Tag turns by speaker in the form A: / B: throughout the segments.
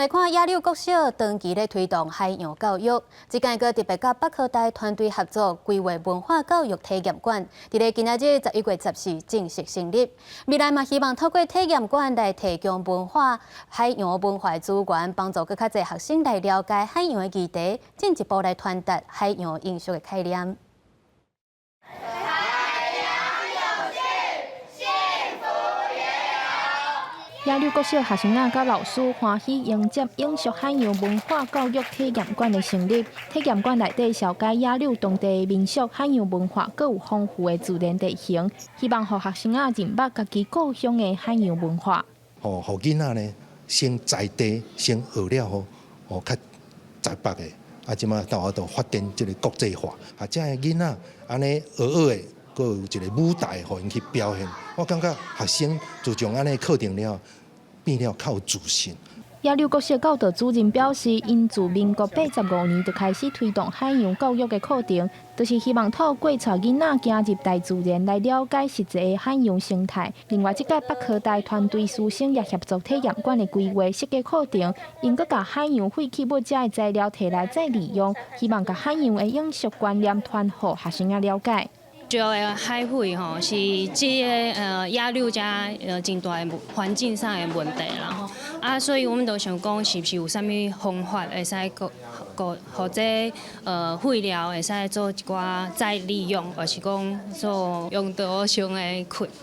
A: 来看野柳国小长期咧推动海洋教育，即间个特别甲北科大团队合作规划文化教育体验馆，伫咧今仔日11月14正式成立。未来嘛，希望透过体验馆来提供海洋文化资源，帮助更较侪学生来了解海洋的议题，进一步来传达海洋艺术的概念。
B: 野柳国小学生仔甲老师欢喜迎接永续海洋文化教育体验馆的成立。体验馆内底紹解野柳當地民俗、海洋文化，佮有豐富的自然地形，希望讓學生仔認捌家己故鄉的海洋文化。讓
C: 囡仔呢，先在地先學了較在北的，即馬到我度發展即個國際化，即個囡仔安尼學的。 佮有一個舞台，互因去表現。我感覺學生自從安尼課程了，變了較有自信。
B: 野柳國小教導主任表示，因自民國85年就開始推動海洋教育的課程，就是希望透過帶囡仔走入大自然來了解實際的海洋生態。另外，這屆北科大團隊師生也協助體驗館的規劃設計課程，因閣把海洋廢棄物這的材料摕來再利用，希望把海洋的永續觀念傳予學生仔了解。
D: 主要的海廢吼是這個野柳遮真大的環境上的問題啦吼，所以我們都想講是不是有啥物方法會使或者廢料會使做一寡再利用，或是講做用德性的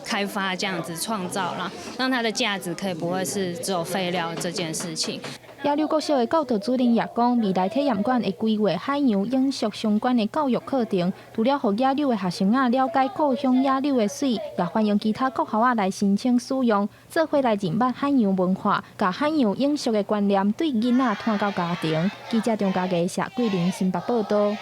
D: 開發這樣子創造啦，讓它的價值可以不會是只有廢料這件事情。
B: 野柳國小的教導主任也講，未來體驗館會規劃海洋永續相關的教育課程，除了讓野柳的學生仔了解故鄉野柳的水，也歡迎其他國校仔來申請使用，做伙來認捌海洋文化，把海洋永續的觀念對囡仔傳到家庭。記者張家佳、謝桂玲新北報道。